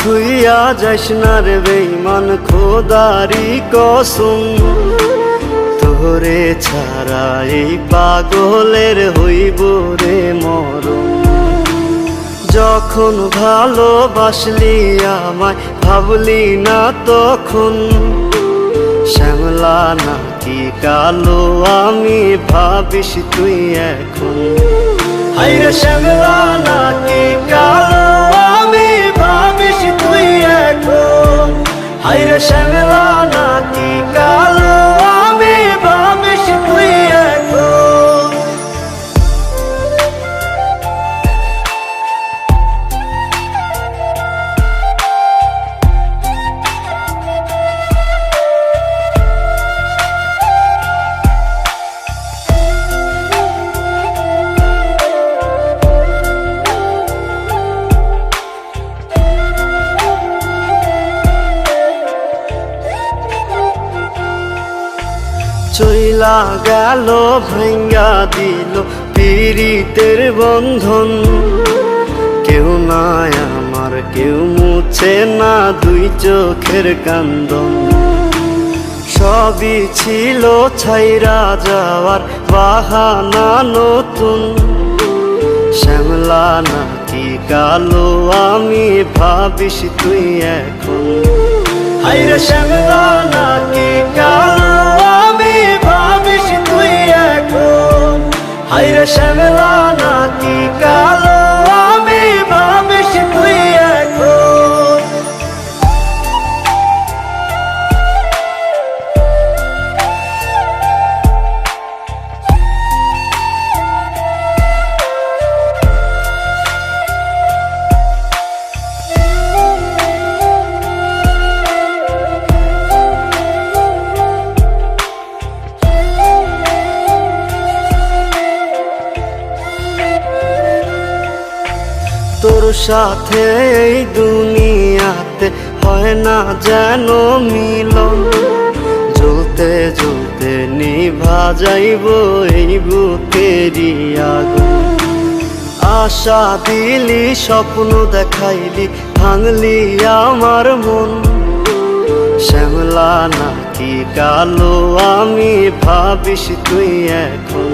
থুইয়া যাস না রে বেঈমান খোদারি কসম, তোরে ছাড়া এই পাগলের হইব রে মরণ। যখন ভালোবাসলি আমায় ভাবলি না তখন, শ্যামলা নাকি কালো আমি ভাবিস তুই এখন। হায়রে শ্যামলা নাকি কালো আমি ভাবিস তুই এখন। হায়রে শ্যামলা নাকি কালো আমি ভাবিস তুই এখন। চইলা গেল ভাঙ্গা দিল পীড়িতের বন্ধন, কেউ নাই আমার কেউ মুছে না দুই চোখের কান্দন। সবই ছিল ছাইরা যাওয়ার বাহানা নতুন, শ্যামলা নাকি কালো আমি ভাবিস তুই এখন। হায়রে শ্যামলা নাকি কালো আমি ভাবিস তুই এখন। হায়রে শ্যামলা নাকি কালো আমি ভাবিস তুই এখন। তোর সাথে এই দুনিয়াতে হয় না যেন মিলন, জ্বলতে জ্বলতে নিভা যাইব এই বুকেরই আগুন। আশা দিলি স্বপ্ন দেখাইলি ভাঙলি আমার মন, শ্যামলা নাকি কালো আমি ভাবিস তুই এখন।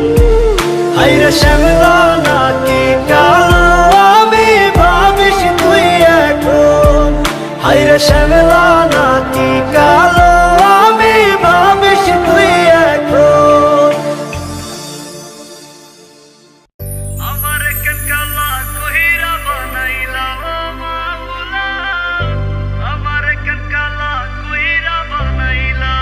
হায়রে শ্যামলা নাকি কালো আমি ভাবিস তুই এখন। হায়রে শ্যামলা নাকি কালো আমি ভাবিস তুই এখন। আমার কেন কালা কইরা বানাইলা ও মাওলা, আমার কেন কালা কইরা বানাইলা।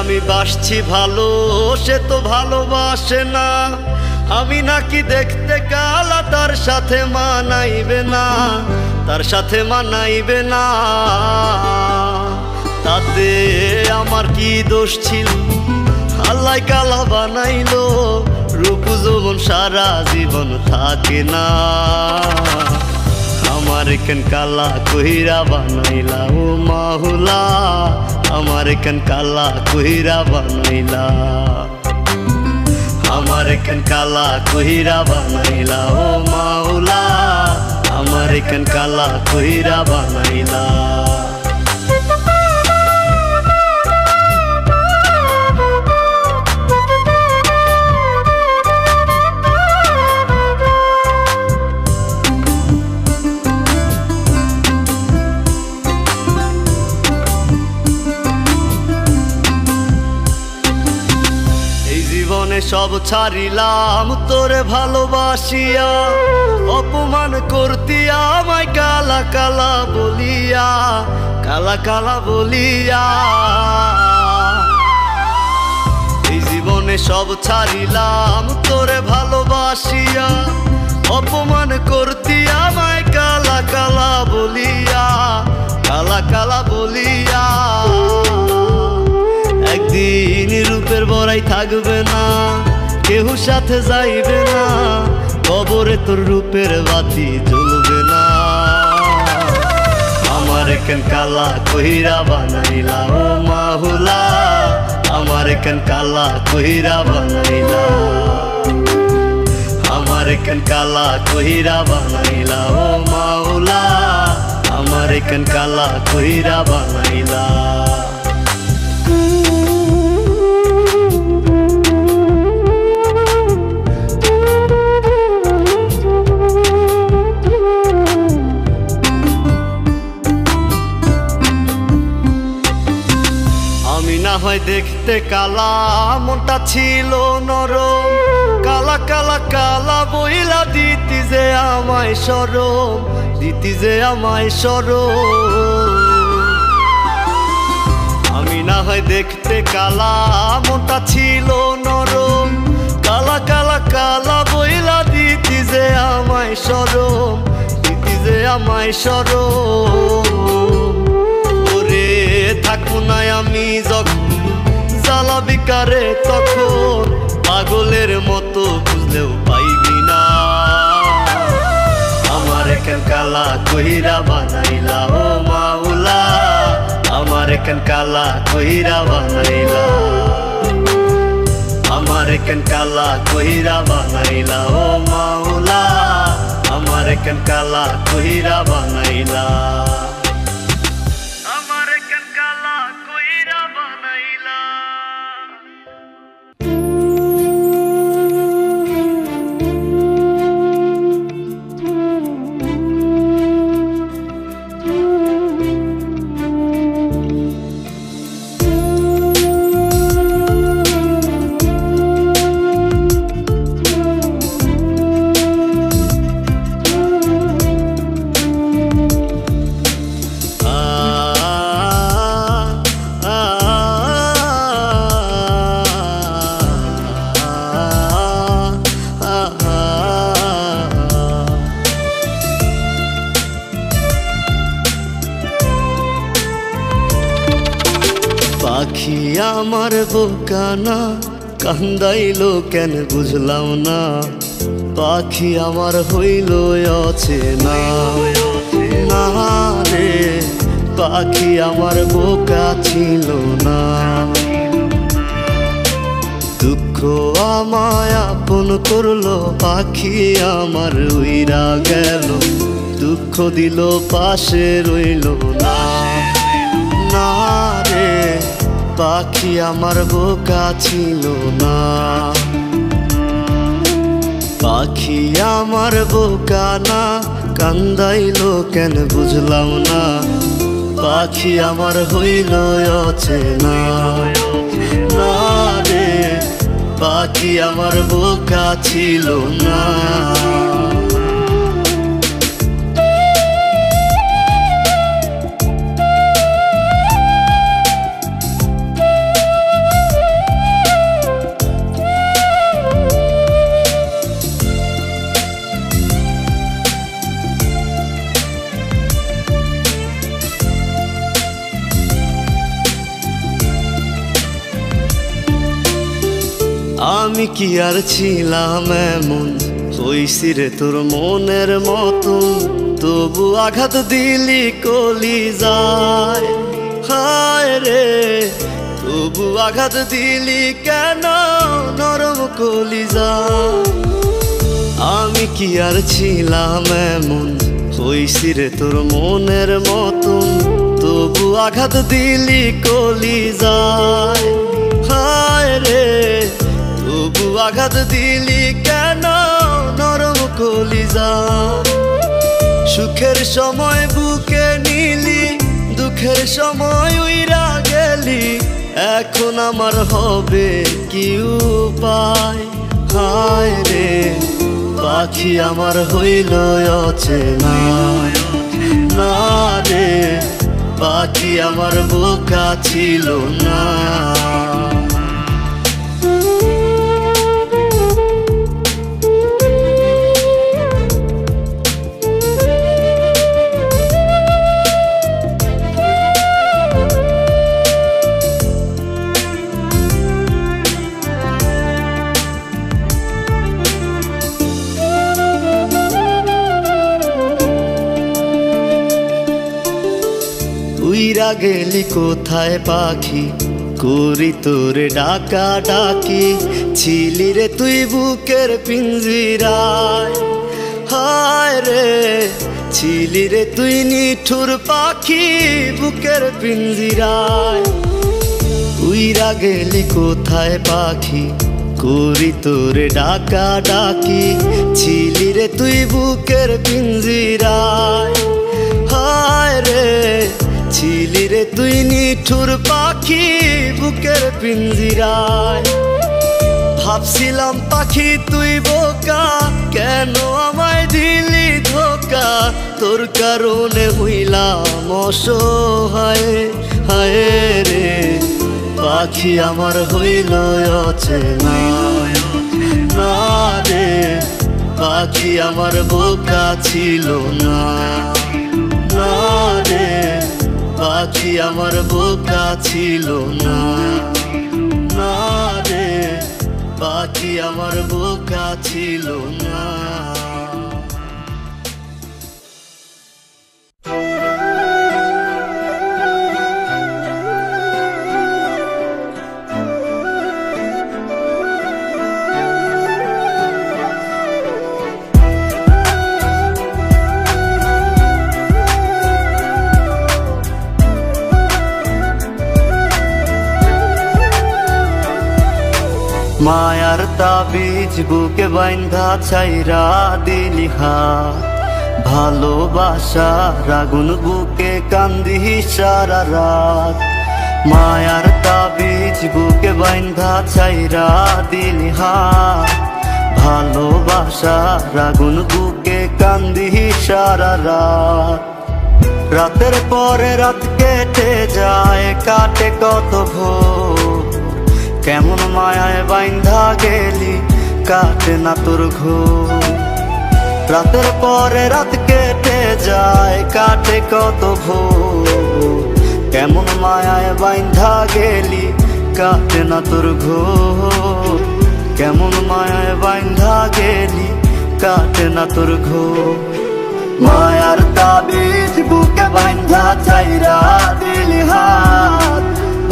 আমি বাসছি ভালো সে তো ভালোবাসে না, আমি নাকি দেখতে কালা তার সাথে মানাইবে না, তার সাথে মানাইবে না। তাতে আমার কি দোষ ছিল, আল্লাহ কালা বানাইলো, রূপ যৌবন সারা জীবন থাকে না। আমার কেন কালা কইরা বানাইলা ও মাওলা, আমার কেন কালা কইরা বানাইলা। আমার কেন কালা কইরা বানাইলা ও মাওলা, আমার কেন কালা কইরা বানাইলা। সব ছাড়িলাম তোরে ভালোবাসিয়া, অপমান করতি আমায় কালা কালা বলিয়া, কালা কালা বলিয়া। এই জীবনে সব ছাড়িলাম তোরে ভালোবাসিয়া, অপমান করতি আমায় কালা কালা বলিয়া, কালা কালা বলিয়া। একদিন রূপের বড়াই থাকবে না, কেউ সাথে যাইবে না, কবরে তোর রূপের বাতি জ্বলবে না। আমার কেন কালা কইরা বানাইলা ও মাহুলা, আমার কেন কালা কইরা বানাইলা, আমার কেন কালা কইরা বানাইলা ও মাওলা, আমার কেন কালা কইরা বানাইলা। আমি না হয় দেখতে কালা, মনটা ছিল নরম, কালা কালা কালা বইলা দিতি যে আমায় শরম, দিতি যে আমায় শরম। আমি না হয় দেখতে কালা, মনটা ছিল নরম, কালা কালা কালা বইলা দিতি যে আমায় শরম, দিতি যে আমায় শরম। ওরে থাকবো না আমি যখন জ্বালা বিকারে, তখন পাগলের মতো বুঝলেও পাইবি না। আমার কেন কালা কইরা বানাইলা ও মাওলা, আমার কেন কালা কইরা বানাইলা, আমার কেন কালা কইরা বানাইলা ও মাওলা, আমার কেন কালা কইরা বানাইলা। পাখি আমার বোকানা কান্দাইলো কেন বুঝলাম না, পাখি আমার হইল অচেনা না রে, পাখি আমার বোকা ছিল না। দুঃখ আমায় আপন করলো, পাখি আমার উইরা গেল, দুঃখ দিল পাশে রইল না। না রে পাখি আমার বোকা ছিল না, পাখি আমার বোকা না কান্দাইলো কেন বুঝলাম না, পাখি আমার হইল অচেনা না রে, পাখি আমার বোকা ছিল না। আমি কি আর ছিলাম এমন, হইছি রে তোর মনের মতন, তবু আঘাত দিলি কলি যায়, হায় রে তবু আঘাত দিলি কেন নরম কলি যায়। আমি কি আর ছিলাম এমন, হইছি রে তোর মনের মতন, তবু আঘাত দিলি কলি যায়, হায় রে তবু আঘাত দিলি কেন নরম কলিজা। সুখের সময় বুকে নিলি, দুঃখের সময় উইরা গেলি, এখন আমার হবে কি উপায়, হায় রে পাখি আমার হইল অচেনা না রে, পাখি আমার বোকা ছিল না। উইরা গেলি কোথায় পাখি, করি তোরে ডাকা ডাকি, ছিলি রে তুই বুকের পিঞ্জিরায়। হায় রে ছিলি রে তুই নিঠুর পাখি বুকের পিঞ্জিরায়। উইরা গেলি কোথায় পাখি, করি তোরে ডাকা ডাকি, ছিলি রে তুই বুকের পিঞ্জিরায়। হায় রে ছিলি রে তুই নিঠুর পাখি বুকের পিঞ্জিরায়। ভাবছিলাম পাখি তুই বোকা, কেন আমায় দিলি ধোকা, তোর কারণে হইলাম অসহায়। হায় রে পাখি আমার হইল অচেনা, না রে পাখি আমার বোকা ছিল না, না রে পাখি আমার বোকা ছিল না, না রে পাখি আমার বোকা ছিল না। মায়ার তাবিজ বুকে বাইন্ধা ছাইরা দিলি হাত, ভালোবাসার আগুন বুকে কান্দি সারা রাত। মায়ার তাবিজ বুকে বাইন্ধা ছাইরা দিলি হাত, ভালোবাসার আগুন বুকে কান্দি সারা রাত। রাতের পরে রাত কেটে যায়, কাটে কত ভোর, কেমন মায়ায় বাইন্ধা গেলি কাটে না তোর ঘুম। রাতের পরে রাত কেটে যায়, কাটে কত ভোর, কেমন মায়ায় বাইন্ধা গেলি কাটে না তোর ঘুম। কেমন মায়ায় বাইন্ধা গেলি কাটে না তোর ঘুম। মায়ার তাবিজ বুকে বাইন্ধা ছাইরা দিলি হাত,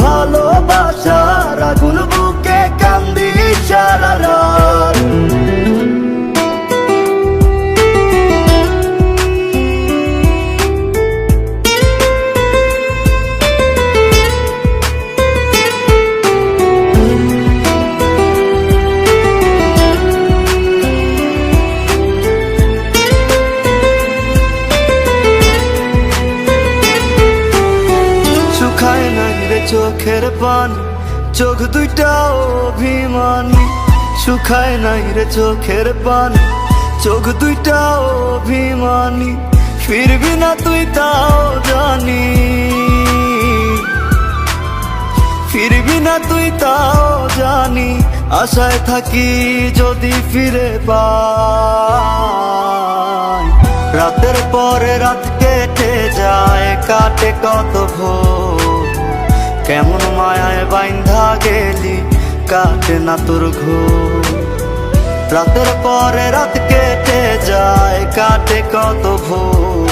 ভালোবাসার আগুন বুকে কান্দি সারা রাত। চোখের পানি, চোখ দুইটা অভিমানী, শুকায় নাই রে চোখের পানি, চোখ দুইটা অভিমানী, ফিরবি না তুই তাও জানি, ফিরবি না তুই তাও জানি, আশায় থাকি যদি ফিরে পাই। রাতের পরে রাত কেটে যায়, কাটে কত ভোর, কেমন মায়ায় বাইন্ধা গেলি কাটে না তোর ঘুম। রাতের পরে রাত কেটে যায়, কাটে কত ভোর,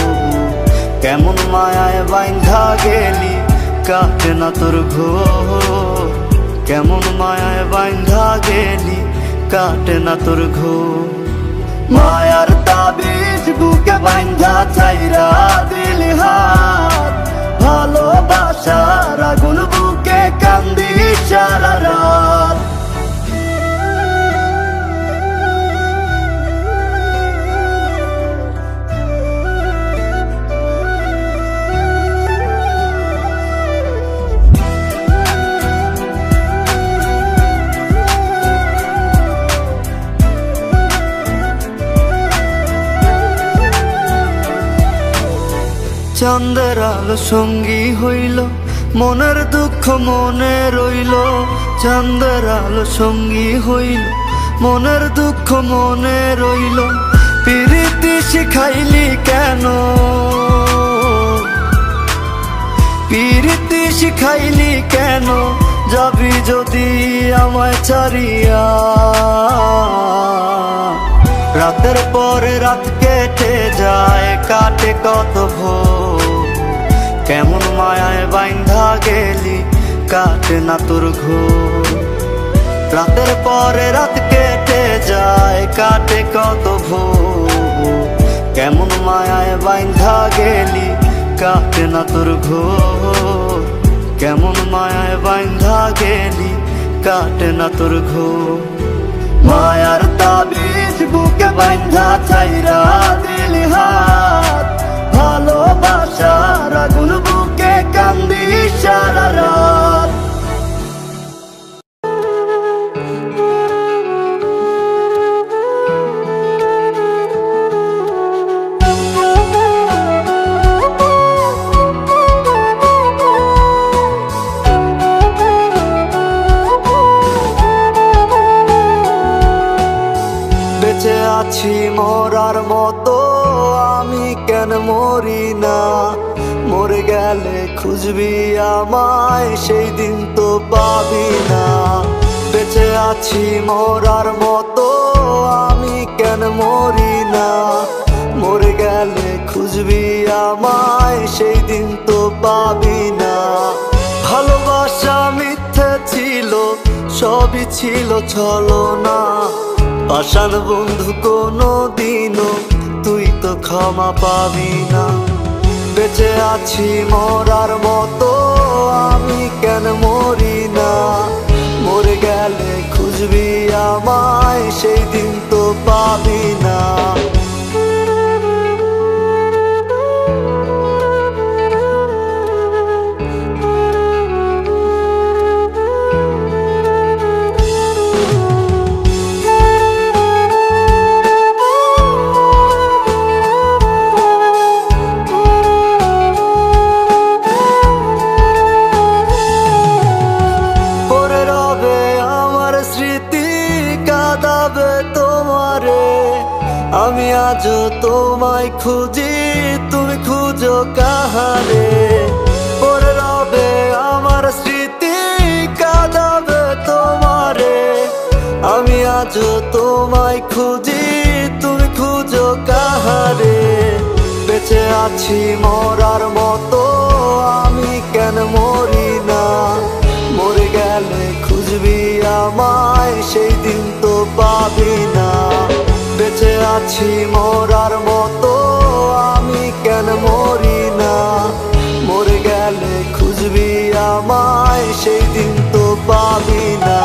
কেমন মায়ায় বাইন্ধা গেলি কাটে না তোর ঘুম। কেমন মায়ায় বাইন্ধা গেলি কাটে না তোর ঘুম। মায়ার তাবিজ বুকে বাইন্ধা ছাইরা দিলি হাত, ভালোবাসার আগুন বুকে কান্দি সারা রাত। চাঁদের আলো সঙ্গী হইল, মনের দুঃখ মনে রইল। চাঁদের আলো সঙ্গী হইল, মনের দুঃখ মনে রইল। প্রীতি শিখাইলি কেন, প্রীতি শিখাইলি কেন, যাবি যদি আমায় ছাড়িয়া। রাতের পরে রাত কেটে যায়, কাটে কত ভোর, কেমন মায়ায় বাইন্ধা গেলি কাটে না তোর ঘুম। রাতের পরে রাত কেটে যায় কাটে কত ভোর। কেমন মায়ায় বাইন্ধা গেলি কাটে না তোর ঘোর। কেমন মায়ায় বাইন্ধা গেলি কাটে না তোর ঘোর। মায়ার তাবিজ বুকে বাইন্ধা চাইরা দিলি হাত, ভালোবাসার আগুন বুকে কান্দি সারা রাত। বেঁচে আছি মরার মতো আমি কেন মরি না, মরে গেলে খুঁজবি আমায় সেই দিন তো পাবি না। বেঁচে আছি মরার মতো আমি কেন মরি না, মরে গেলে খুঁজবি আমায় সেই দিন তো পাবি না। ভালোবাসা মিথ্যে ছিল সবই ছিল ছলনা, পাষাণ বন্ধু কোনো দিনও তুই তো ক্ষমা পাবি না। বেঁচে আছি মরার মতো আমি কেন মরি না, মরে গেলে খুঁজবি আমায় সেই দিন তো পাবি না। আমি আজও তোমায় খুঁজি তুমি খুঁজো কাহারে, পরে রবে আমার স্মৃতি কাঁদাবে তোমারে। আমি আজও তোমায় খুঁজি তুমি খুঁজো কাহারে। বেঁচে আছি মরার মতো আমি কেন মরি না, মরে গেলে খুঁজবি আমায় সেই দিন তো পাবি না। বেঁচে আছি মরার মতো আমি কেন মরি না, মরে গেলে খুঁজবি আমায় সেই দিন তো পাবি না।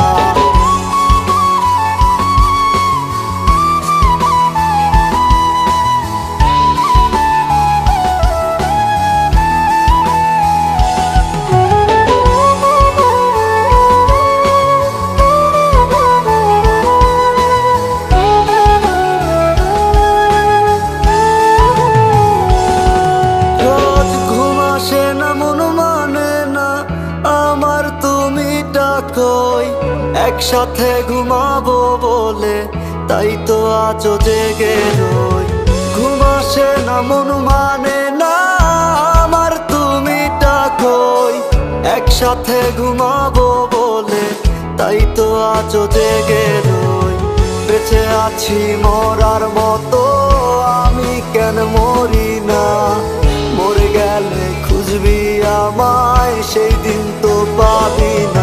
একসাথে ঘুমাবো বলে তাই তো আজও জেগে রই। ঘুম আসে না মন মানে না আমার তুমি ডাকোই। একসাথে ঘুমাবো বলে তাই তো আজও জেগে রই। বেঁচে আছি মরার মতো আমি কেন মরি না, মরে গেলে খুঁজবি আমায় সেই দিন তো পাবি না।